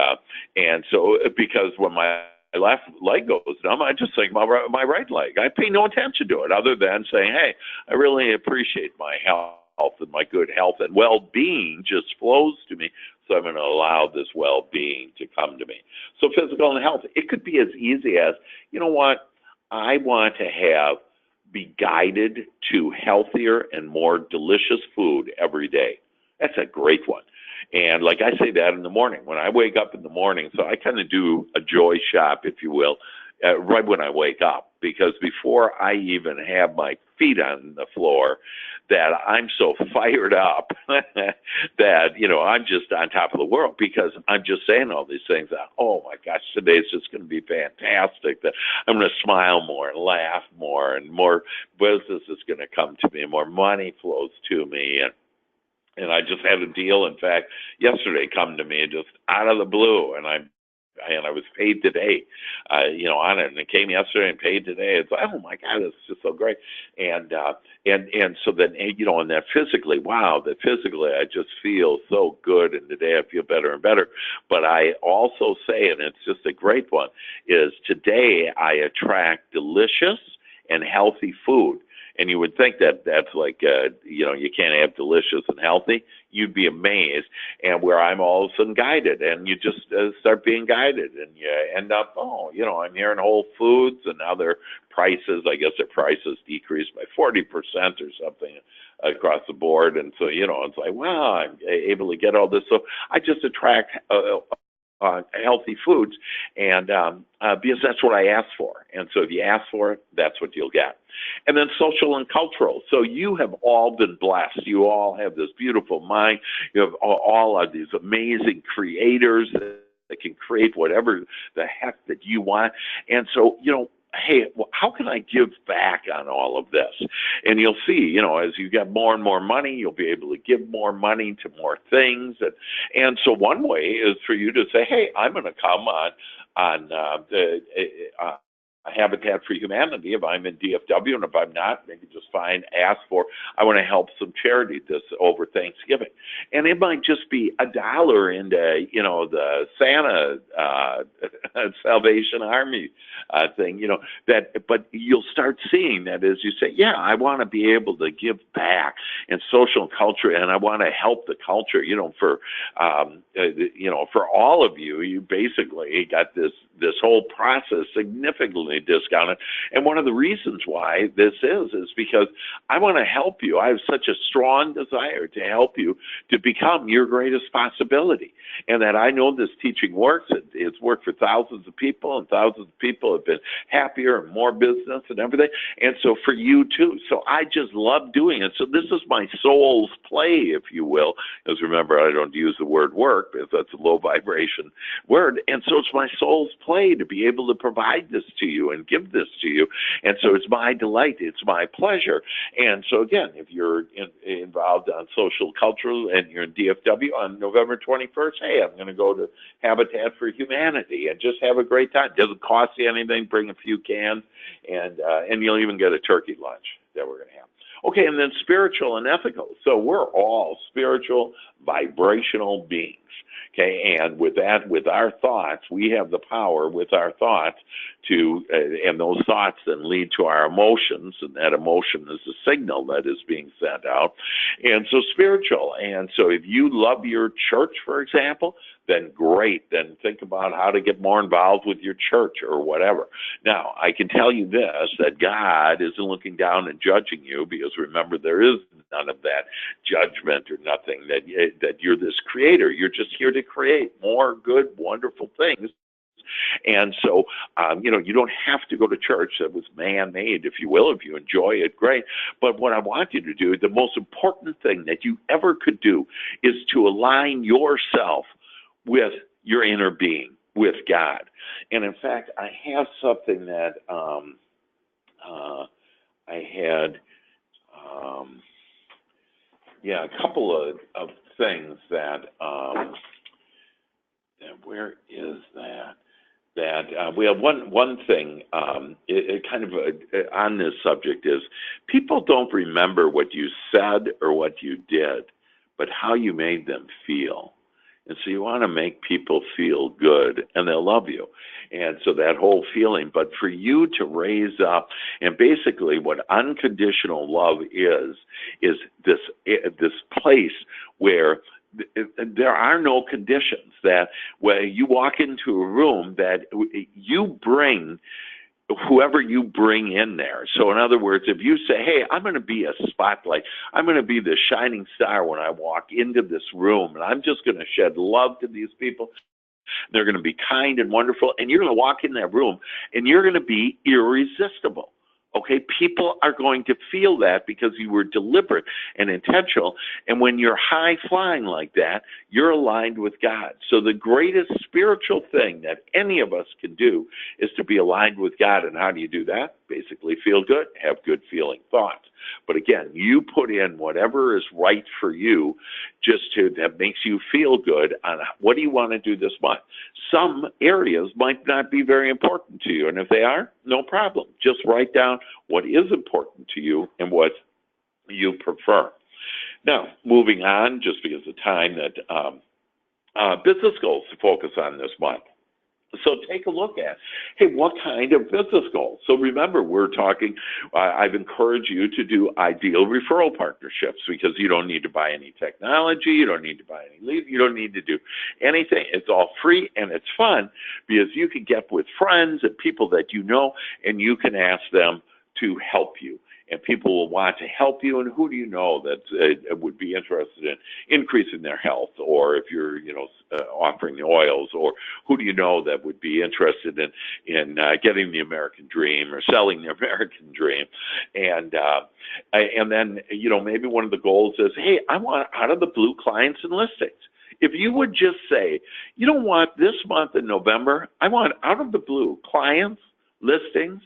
so because when my left leg goes numb, I just think about my right leg. I pay no attention to it other than saying, hey, I really appreciate my health, and my good health and well-being just flows to me. So I'm going to allow this well-being to come to me. So physical and health, it could be as easy as, I want to be guided to healthier and more delicious food every day. That's a great one. And like I say that in the morning, when I wake up in the morning, so I kind of do a joy shop, if you will, right when I wake up, because before I even have my feet on the floor, that I'm so fired up that, I'm just on top of the world, because I'm just saying all these things that, oh my gosh, today's just going to be fantastic, that I'm going to smile more and laugh more, and more business is going to come to me, and more money flows to me. And I just had a deal, in fact, yesterday come to me just out of the blue, and I was paid today, on it, and it came yesterday and paid today. It's like, oh my God, it's just so great. And so then, and that physically, I just feel so good, and today I feel better and better. But I also say, and it's just a great one, is today I attract delicious and healthy food. And you would think that that's like, you can't have delicious and healthy. You'd be amazed. And where I'm all of a sudden guided, and you just start being guided, and you end up, I'm here in Whole Foods, and now their prices decreased by 40% or something across the board. And so, it's like, wow, I'm able to get all this. So I just attract healthy foods, and because that's what I asked for. And so if you ask for it, that's what you'll get. And then social and cultural. So you have all been blessed. You all have this beautiful mind. You have all of these amazing creators that can create whatever the heck that you want. And so, hey, how can I give back on all of this? And you'll see, as you get more and more money, you'll be able to give more money to more things. And so one way is for you to say, hey, I'm going to come on the Habitat for Humanity if I'm in DFW, and if I'm not, maybe just ask for, I want to help some charity this over Thanksgiving. And it might just be $1 into, the Santa Salvation Army thing, but you'll start seeing that as you say, I want to be able to give back in social and culture, and I want to help the culture, for all of you. You basically got this whole process significantly discounted. And one of the reasons why this is because because I want to help you. I have such a strong desire to help you to become your greatest possibility. And that I know this teaching works. It's worked for thousands of people, and thousands of people have been happier and more business and everything. And so for you too. So I just love doing it. So this is my soul's play, if you will. Because remember, I don't use the word work because that's a low vibration word. And so it's my soul's play to be able to provide this to you and give this to you. And so it's my delight. It's my pleasure. And so again, if you're involved on social, cultural, and you're in DFW on November 21st, hey, I'm going to go to Habitat for Humanity and just have a great time. It doesn't cost you anything. Bring a few cans, and you'll even get a turkey lunch that we're going to have. Okay, and then spiritual and ethical. So we're all spiritual, vibrational beings. Okay, and with that, with our thoughts, we have the power with our thoughts to, and those thoughts then lead to our emotions, and that emotion is the signal that is being sent out. And so spiritual. And so if you love your church, for example, then great. Then think about how to get more involved with your church or whatever. Now, I can tell you this, that God isn't looking down and judging you, because remember, there is none of that judgment or nothing, that you're this creator. You're just here to create more good, wonderful things. And so, you don't have to go to church that was man-made, if you will. If you enjoy it, great. But what I want you to do, the most important thing that you ever could do, is to align yourself with your inner being, with God. And in fact, I have something that I had, a couple of things that, where is that? That we have one thing it kind of on this subject is, people don't remember what you said or what you did, but how you made them feel. And so you want to make people feel good, and they'll love you. And so that whole feeling, but for you to raise up, and basically what unconditional love is this place where there are no conditions, that when you walk into a room, that you bring whoever you bring in there. So in other words, if you say, hey, I'm going to be a spotlight, I'm going to be the shining star when I walk into this room, and I'm just going to shed love to these people. They're going to be kind and wonderful, and you're going to walk in that room, and you're going to be irresistible. Okay, people are going to feel that because you were deliberate and intentional. And when you're high flying like that, you're aligned with God. So the greatest spiritual thing that any of us can do is to be aligned with God. And how do you do that? Basically feel good, have good feeling thoughts. But again, you put in whatever is right for you, that makes you feel good on what do you want to do this month. Some areas might not be very important to you, and if they are, no problem. Just write down what is important to you and what you prefer. Now, moving on, just because of time, that business goals to focus on this month. So take a look at, hey, what kind of business goals? So remember, we're talking, I've encouraged you to do ideal referral partnerships, because you don't need to buy any technology, you don't need to buy any leads, you don't need to do anything. It's all free and it's fun, because you can get with friends and people that you know, and you can ask them to help you. And people will want to help you, and who do you know that would be interested in increasing their health, or if you're, offering the oils, or who do you know that would be interested in getting the American dream or selling the American dream, and then maybe one of the goals is, hey, I want out of the blue clients and listings. If you would just say, you know what, this month in November, I want out of the blue clients, listings,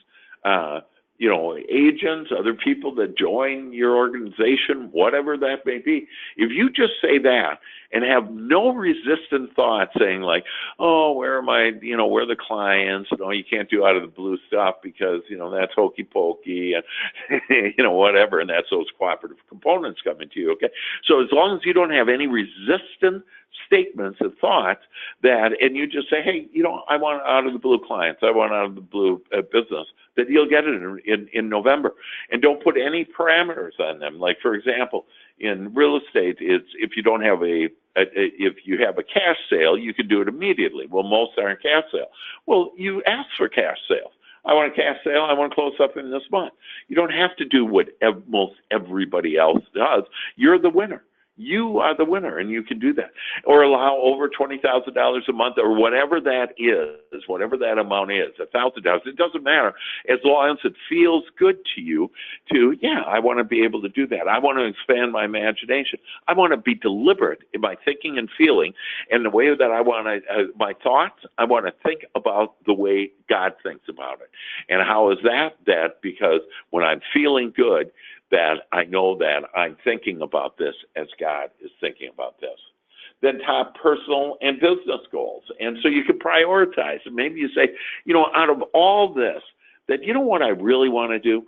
agents, other people that join your organization, whatever that may be. If you just say that and have no resistant thought saying like, oh, where am I, where are the clients? No, you can't do out of the blue stuff because, that's hokey pokey and, whatever. And that's those cooperative components coming to you. Okay. So as long as you don't have any resistant statements and thoughts and you just say, hey, I want out of the blue clients, I want out of the blue business, that you'll get it in November. And don't put any parameters on them. Like, for example, in real estate, it's if you don't have if you have a cash sale, you can do it immediately. Well, most aren't cash sale. Well, you ask for cash sales. I want a cash sale. I want to close something this month. You don't have to do what most everybody else does. You're the winner. You are the winner, and you can do that. Or allow over $20,000 a month, or whatever that is, whatever that amount is, $1,000. It doesn't matter, as long as it feels good to you. I want to be able to do that. I want to expand my imagination. I want to be deliberate in my thinking and feeling, and the way that I want my thoughts. I want to think about the way God thinks about it. And how is that? That because when I'm feeling good, that I know that I'm thinking about this as God is thinking about this. Then top personal and business goals. And so you can prioritize. And maybe you say, out of all this, that what I really want to do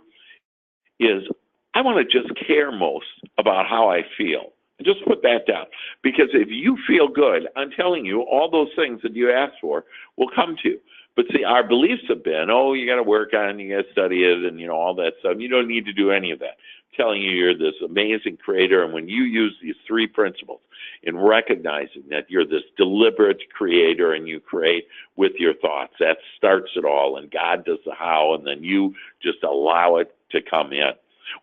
is I want to just care most about how I feel. And just put that down. Because if you feel good, I'm telling you, all those things that you asked for will come to you. But see, our beliefs have been, you got to work on it, you got to study it, and all that stuff. You don't need to do any of that. I'm telling you, you're this amazing creator, and when you use these three principles in recognizing that you're this deliberate creator and you create with your thoughts, that starts it all, and God does the how, and then you just allow it to come in.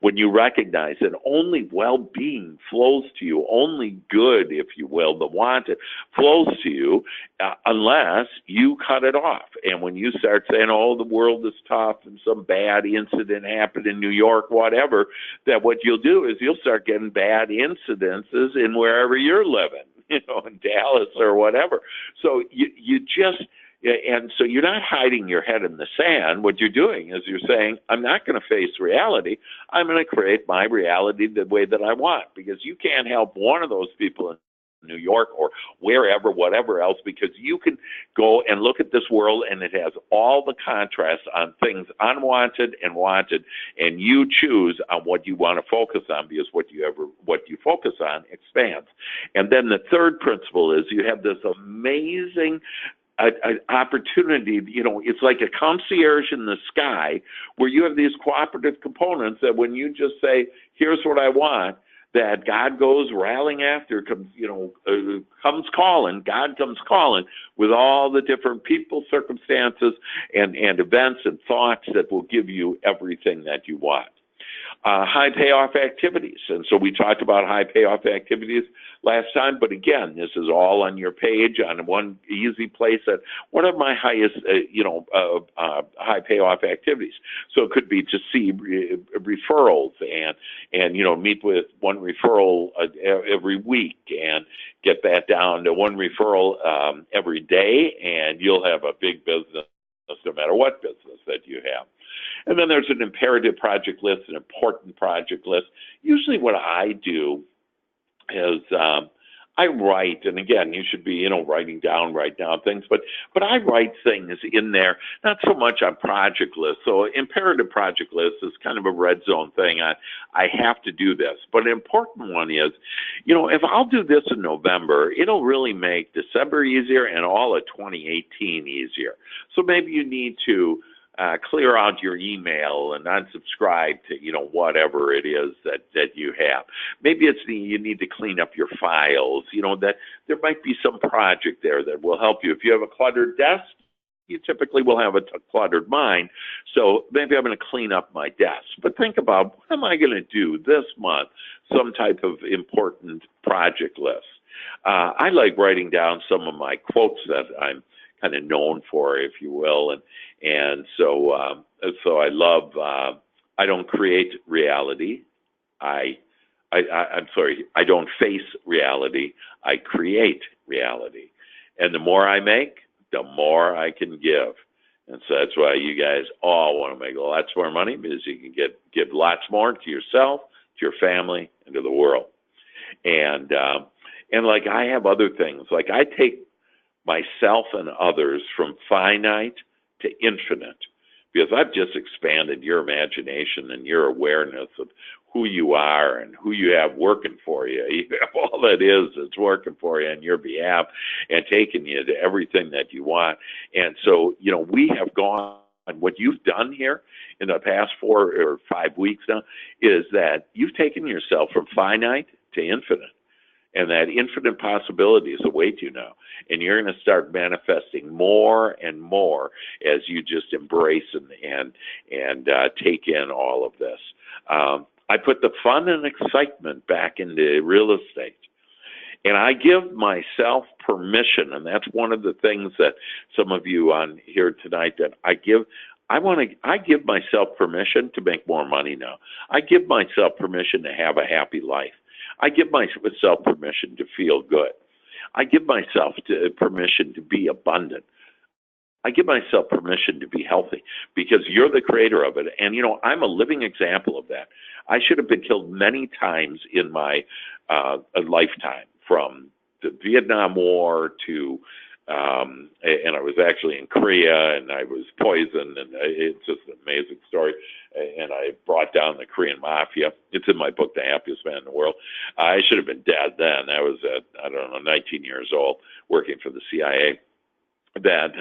When you recognize that only well-being flows to you, only good, if you will, the wanted, flows to you, unless you cut it off. And when you start saying, the world is tough and some bad incident happened in New York, whatever, that what you'll do is you'll start getting bad incidences in wherever you're living, in Dallas or whatever. So you just... And so you're not hiding your head in the sand. What you're doing is you're saying, I'm not going to face reality. I'm going to create my reality the way that I want, because you can't help one of those people in New York or wherever, whatever else, because you can go and look at this world and it has all the contrasts on things unwanted and wanted, and you choose on what you want to focus on, because what you focus on expands. And then the third principle is you have this amazing an opportunity, it's like a concierge in the sky where you have these cooperative components that when you just say, here's what I want, that God goes rallying after, comes calling, God comes calling with all the different people, circumstances, and events and thoughts that will give you everything that you want. High payoff activities. And so we talked about high payoff activities last time, but again, this is all on your page on one easy place. That one of my highest, high payoff activities. So it could be to see referrals and meet with one referral every week and get that down to one referral every day, and you'll have a big business no matter what business that you have. And then there's an imperative project list, an important project list. Usually what I do is I write, and again, you should be, write down things, but I write things in there, not so much on project lists. So imperative project list is kind of a red zone thing. I have to do this. But an important one is, if I'll do this in November, it'll really make December easier and all of 2018 easier. So maybe you need to clear out your email and unsubscribe to, whatever it is that you have. Maybe you need to clean up your files, that there might be some project there that will help you. If you have a cluttered desk, you typically will have a cluttered mind. So maybe I'm going to clean up my desk. But think about, what am I going to do this month? Some type of important project list. I like writing down some of my quotes that I'm kind of known for, if you will, and so I love. I don't create reality. I'm sorry. I don't face reality. I create reality, and the more I make, the more I can give. And so that's why you guys all want to make lots more money, because you can give lots more to yourself, to your family, and to the world. And like I have other things, like I take myself and others from finite to infinite, because I've just expanded your imagination and your awareness of who you are and who you have working for you. You have all that is that's working for you on your behalf and taking you to everything that you want. And so, we have gone, what you've done here in the past 4 or 5 weeks now is that you've taken yourself from finite to infinite. and that infinite possibilities await you now. And you're going to start manifesting more and more as you just embrace and take in all of this. I put the fun and excitement back into real estate. And I give myself permission, and that's one of the things that some of you on here tonight that I give myself permission to make more money now. I give myself permission to have a happy life. I give myself permission to feel good. I give myself permission to be abundant. I give myself permission to be healthy because you're the creator of it. And, I'm a living example of that. I should have been killed many times in my lifetime, from the Vietnam War to, and I was actually in Korea and I was poisoned, and it's just an amazing story. And I brought down the Korean mafia. It's in my book, The Happiest Man in the World. I should have been dead then. I was 19 years old, working for the CIA. That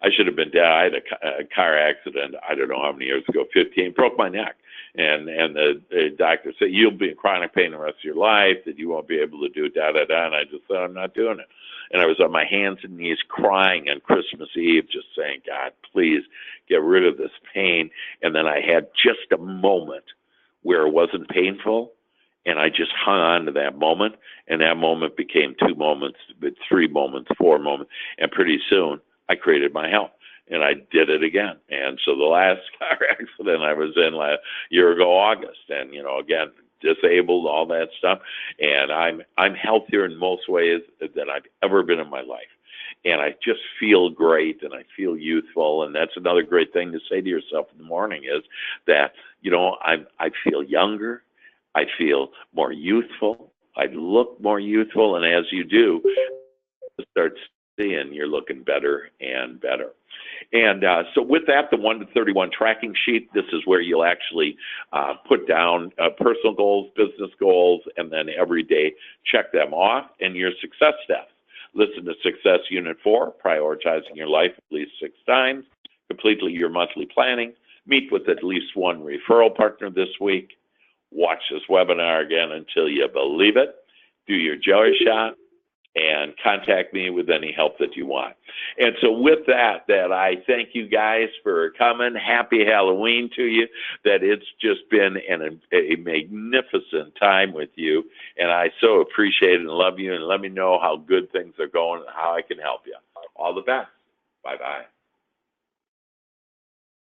I should have been dead. I had a car accident, I don't know how many years ago, 15, broke my neck. And the doctor said, you'll be in chronic pain the rest of your life, that you won't be able to do da-da-da. And I just said, I'm not doing it. And I was on my hands and knees crying on Christmas Eve, just saying, God, please get rid of this pain. And then I had just a moment where it wasn't painful, and I just hung on to that moment, and that moment became 2 moments, 3 moments, 4 moments, and pretty soon I created my health, and I did it again. And so the last car accident I was in last year ago, August, and again, disabled, all that stuff, and I'm healthier in most ways than I've ever been in my life. And I just feel great, and I feel youthful, and that's another great thing to say to yourself in the morning is that, I feel younger, I feel more youthful, I look more youthful, and as you do, you start seeing you're looking better and better. And so with that, the 1 to 31 tracking sheet, this is where you'll actually put down personal goals, business goals, and then every day check them off, and your success steps. Listen to Success Unit 4, prioritizing your life at least 6 times, completely your monthly planning, meet with at least one referral partner this week, watch this webinar again until you believe it, do your joy shot, and contact me with any help that you want. And so with that I thank you guys for coming. Happy Halloween to you. That it's just been a magnificent time with you, and I so appreciate it and love you, and let me know how good things are going and how I can help you. All the best. Bye-bye.